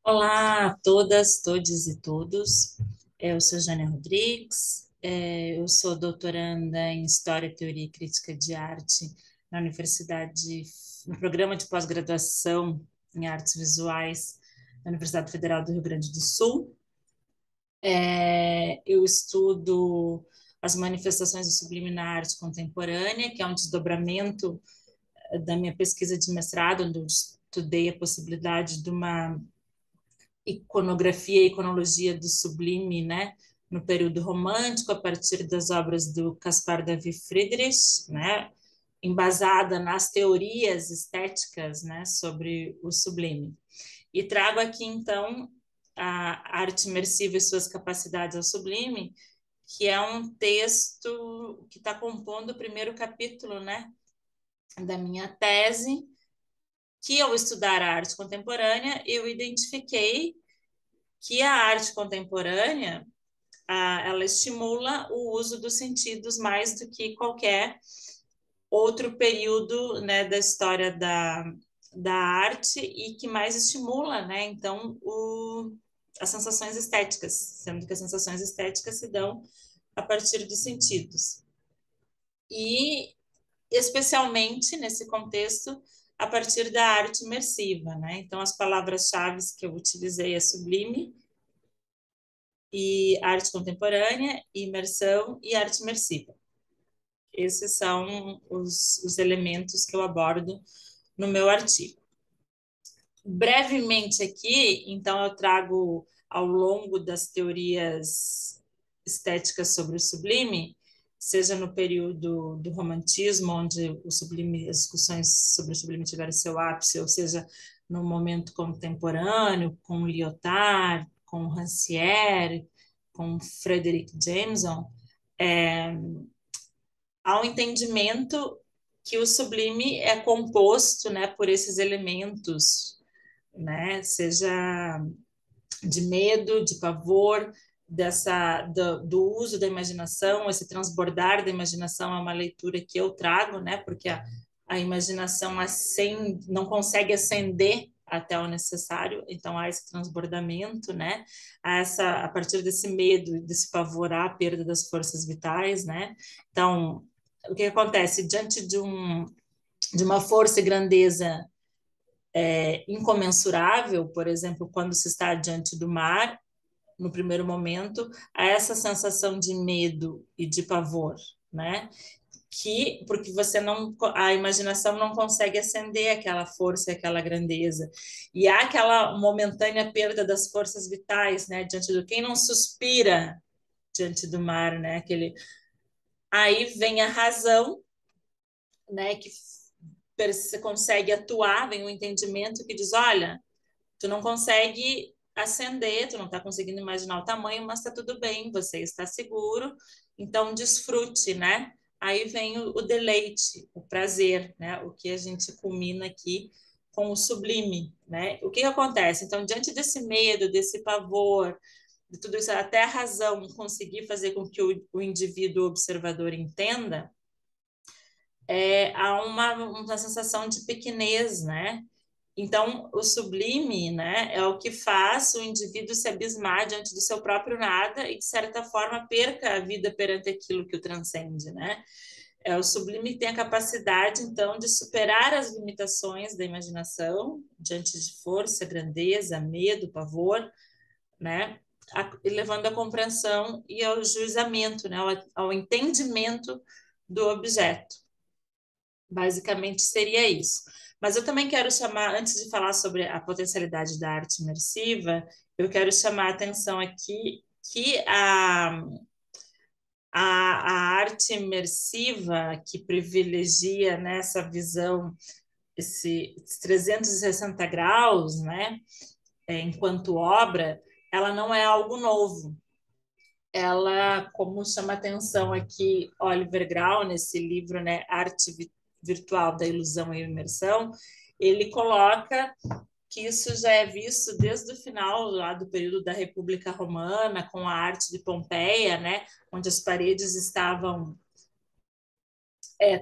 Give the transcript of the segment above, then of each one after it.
Olá a todas, todes e todos. Eu sou Jânia Rodrigues, eu sou doutoranda em História, Teoria e Crítica de Arte na Universidade, no programa de pós-graduação em Artes Visuais da Universidade Federal do Rio Grande do Sul. Eu estudo as manifestações do sublime na arte contemporânea, que é um desdobramento da minha pesquisa de mestrado, onde eu estudei a possibilidade de uma iconografia e iconologia do sublime, né, no período romântico, a partir das obras do Caspar David Friedrich, né, embasada nas teorias estéticas, né, sobre o sublime. E trago aqui, então, a arte imersiva e suas capacidades ao sublime, que é um texto que está compondo o primeiro capítulo, né, da minha tese, que ao estudar a arte contemporânea, eu identifiquei que a arte contemporânea ela estimula o uso dos sentidos mais do que qualquer outro período, né, da história da arte e que mais estimula, né, então, as sensações estéticas, sendo que as sensações estéticas se dão a partir dos sentidos. E, especialmente nesse contexto, a partir da arte imersiva, né? Então, as palavras-chave que eu utilizei é sublime, e arte contemporânea, imersão e arte imersiva. Esses são os elementos que eu abordo no meu artigo. Brevemente aqui, então, eu trago ao longo das teorias estéticas sobre o sublime, seja no período do romantismo, onde o sublime, as discussões sobre o sublime tiveram seu ápice, ou seja, no momento contemporâneo, com Lyotard, com Rancière, com Frederick Jameson, é, há um entendimento que o sublime é composto, né, por esses elementos, né, seja de medo, de pavor, do uso da imaginação, esse transbordar da imaginação é uma leitura que eu trago, né, porque a imaginação não consegue ascender até o necessário, então há esse transbordamento, né? A partir desse medo, desse pavor à perda das forças vitais, né? Então, o que acontece diante de uma força e grandeza incomensurável, por exemplo, quando se está diante do mar, no primeiro momento, há essa sensação de medo e de pavor, né? Porque você não, a imaginação não consegue acender aquela força, aquela grandeza, e há aquela momentânea perda das forças vitais, né? Diante do quem não suspira diante do mar, né? Aí vem a razão, né? Que você consegue atuar, vem o entendimento que diz, olha, tu não consegue acender, tu não está conseguindo imaginar o tamanho, mas está tudo bem, você está seguro, então desfrute, né? Aí vem o deleite, o prazer, né? O que a gente culmina aqui com o sublime, né? O que que acontece? Então, diante desse medo, desse pavor, de tudo isso, até a razão conseguir fazer com que o indivíduo observador entenda, há uma sensação de pequenez, né? Então, o sublime, né, é o que faz o indivíduo se abismar diante do seu próprio nada e, de certa forma, perca a vida perante aquilo que o transcende, né? O sublime tem a capacidade, então, de superar as limitações da imaginação diante de força, grandeza, medo, pavor, né? Levando à compreensão e ao juizamento, né? Ao entendimento do objeto. Basicamente seria isso. Mas eu também quero chamar, antes de falar sobre a potencialidade da arte imersiva, eu quero chamar a atenção aqui que a arte imersiva que privilegia nessa visão esses 360 graus, né, enquanto obra, ela não é algo novo. Ela, como chama atenção aqui Oliver Grau, nesse livro, né, Arte Virtual da Ilusão e Imersão, ele coloca que isso já é visto desde o final lá do período da República Romana, com a arte de Pompeia, né, onde as paredes estavam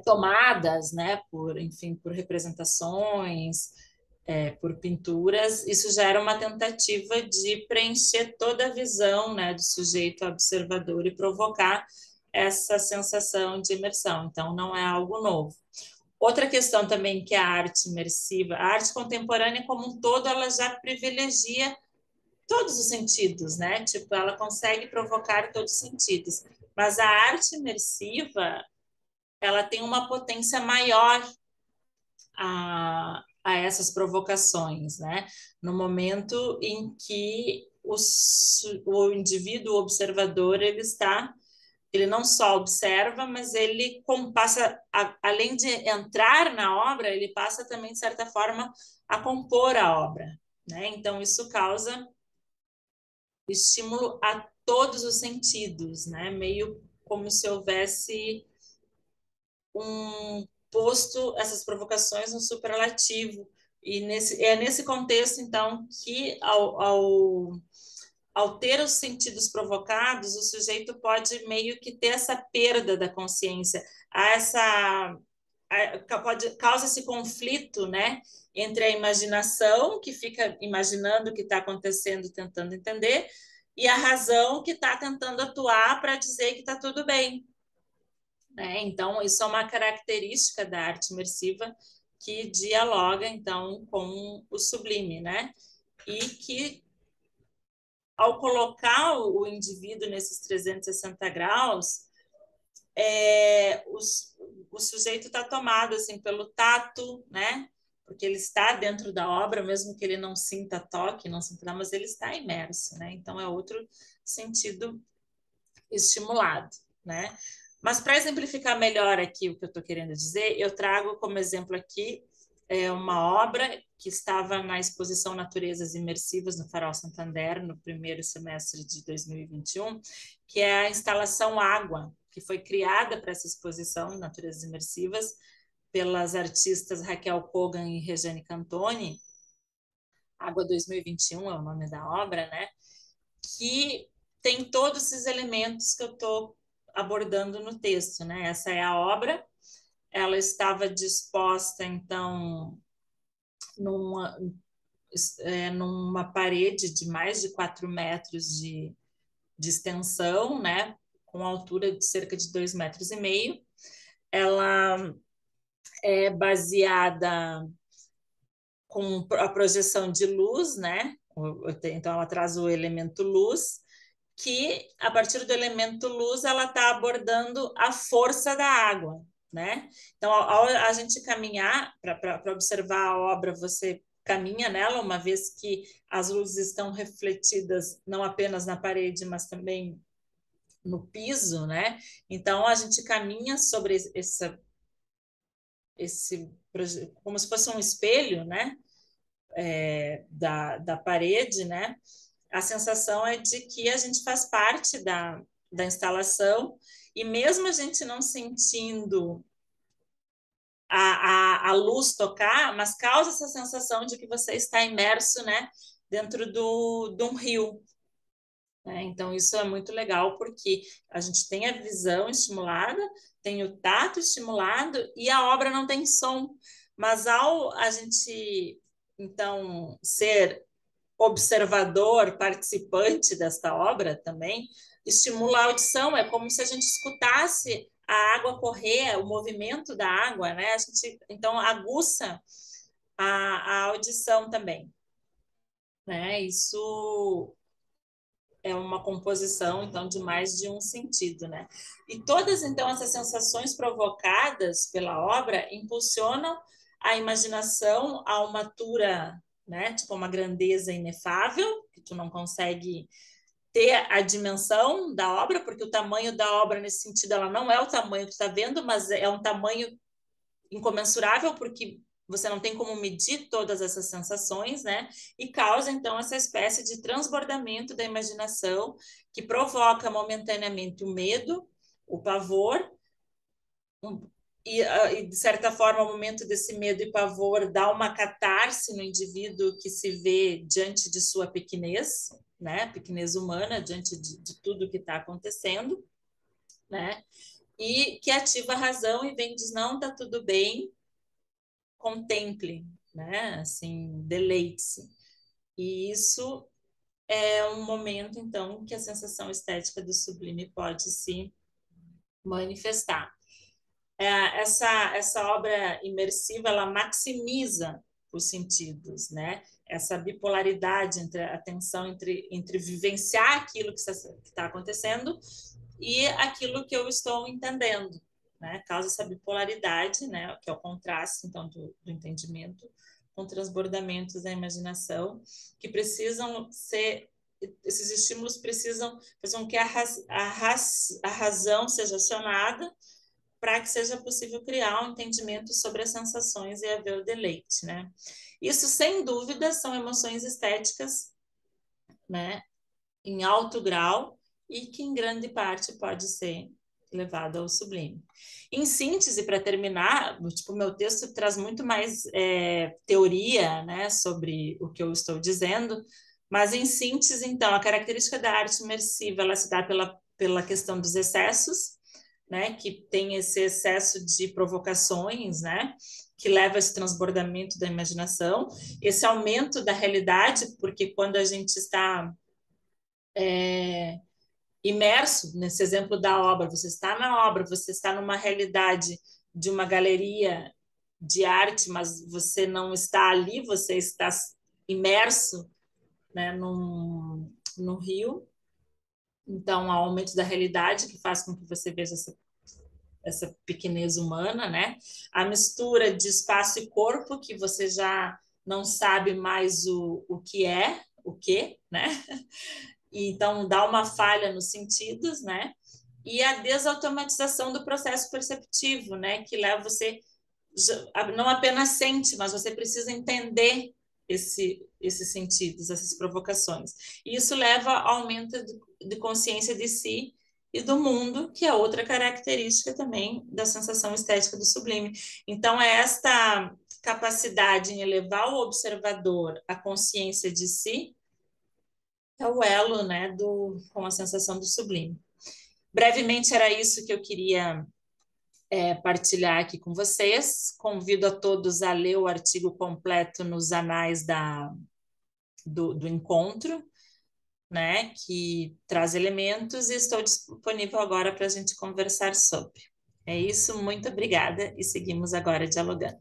tomadas, né, por, enfim, por representações, por pinturas, isso já era uma tentativa de preencher toda a visão, né, do sujeito observador e provocar essa sensação de imersão. Então, não é algo novo. Outra questão também que a arte imersiva, a arte contemporânea como um todo, ela já privilegia todos os sentidos, né? Tipo, ela consegue provocar todos os sentidos. Mas a arte imersiva, ela tem uma potência maior a essas provocações, né? No momento em que o indivíduo observador ele não só observa, mas ele passa, além de entrar na obra, ele passa também, de certa forma, a compor a obra, né? Então, isso causa estímulo a todos os sentidos, né? Meio como se houvesse posto essas provocações no superlativo. E é nesse contexto, então, que ao ter os sentidos provocados, o sujeito pode meio que ter essa perda da consciência, causa esse conflito, né, entre a imaginação, que fica imaginando o que está acontecendo, tentando entender, e a razão que está tentando atuar para dizer que está tudo bem. Né? Então, isso é uma característica da arte imersiva que dialoga, então, com o sublime, né? E que, ao colocar o indivíduo nesses 360 graus, o sujeito está tomado assim pelo tato, né? Porque ele está dentro da obra, mesmo que ele não sinta toque, não sinta nada, mas ele está imerso, né? Então é outro sentido estimulado, né? Mas para exemplificar melhor aqui o que eu estou querendo dizer, eu trago como exemplo aqui uma obra que estava na exposição Naturezas Imersivas no Farol Santander no primeiro semestre de 2021, que é a instalação Água, que foi criada para essa exposição Naturezas Imersivas pelas artistas Raquel Kogan e Regiane Cantoni. Água 2021 é o nome da obra, né? Que tem todos esses elementos que eu estou abordando no texto, né? Essa é a obra, ela estava disposta, então, numa, numa parede de mais de 4 metros de extensão, né? Com altura de cerca de 2,5 metros. Ela é baseada com a projeção de luz, né? Então, ela traz o elemento luz, que a partir do elemento luz ela está abordando a força da água, né? Então, ao a gente caminhar para observar a obra, você caminha nela, uma vez que as luzes estão refletidas não apenas na parede, mas também no piso, né? Então, a gente caminha sobre esse como se fosse um espelho, né? Da parede, né? A sensação é de que a gente faz parte da instalação e mesmo a gente não sentindo a luz tocar, mas causa essa sensação de que você está imerso, né, dentro de um rio. Né? Então, isso é muito legal porque a gente tem a visão estimulada, tem o tato estimulado e a obra não tem som. Mas ao a gente, então, ser observador, participante desta obra também, estimula a audição, é como se a gente escutasse a água correr, o movimento da água, né? A gente, então, aguça a audição também, né? Isso é uma composição, então, de mais de um sentido, né? E todas, então, essas sensações provocadas pela obra impulsionam a imaginação a uma altura, né? Tipo, uma grandeza inefável, que tu não consegue ter a dimensão da obra, porque o tamanho da obra, nesse sentido, ela não é o tamanho que tu está vendo, mas é um tamanho incomensurável, porque você não tem como medir todas essas sensações, né? E causa, então, essa espécie de transbordamento da imaginação que provoca momentaneamente o medo, o pavor, e de certa forma, o momento desse medo e pavor dá uma catarse no indivíduo que se vê diante de sua pequenez, né? Pequenez humana, diante de tudo que está acontecendo, né? E que ativa a razão e vem e diz, não, tá tudo bem, contemple, né? Assim, deleite-se. E isso é um momento, então, que a sensação estética do sublime pode se manifestar. Essa obra imersiva, ela maximiza os sentidos, né? Essa bipolaridade entre a tensão entre vivenciar aquilo que está acontecendo e aquilo que eu estou entendendo, né? Causa essa bipolaridade, né? Que é o contraste, então, do entendimento com transbordamentos da imaginação, que precisam ser esses estímulos precisam fazer com que a razão seja acionada para que seja possível criar um entendimento sobre as sensações e haver o deleite, né? Isso, sem dúvida, são emoções estéticas, né, em alto grau e que, em grande parte, pode ser levado ao sublime. Em síntese, para terminar, tipo, meu texto traz muito mais teoria, né, sobre o que eu estou dizendo, mas, em síntese, então, a característica da arte imersiva, ela se dá pela questão dos excessos, né, que tem esse excesso de provocações, né, que leva a esse transbordamento da imaginação, esse aumento da realidade, porque quando a gente está imerso nesse exemplo da obra, você está na obra, você está numa realidade de uma galeria de arte, mas você não está ali, você está imerso, né, num rio. Então, há um aumento da realidade que faz com que você veja essa pequenez humana, né? A mistura de espaço e corpo, que você já não sabe mais o que é, o que, né? E, então, dá uma falha nos sentidos, né? E a desautomatização do processo perceptivo, né? Que leva você, não apenas sente, mas você precisa entender esses sentidos, essas provocações. E isso leva ao aumento de consciência de si e do mundo, que é outra característica também da sensação estética do sublime. Então, é esta capacidade em elevar o observador à consciência de si, é o elo, né, com a sensação do sublime. Brevemente, era isso que eu queria partilhar aqui com vocês. Convido a todos a ler o artigo completo nos anais do encontro, né, que traz elementos, e estou disponível agora para a gente conversar sobre. É isso, muito obrigada e seguimos agora dialogando.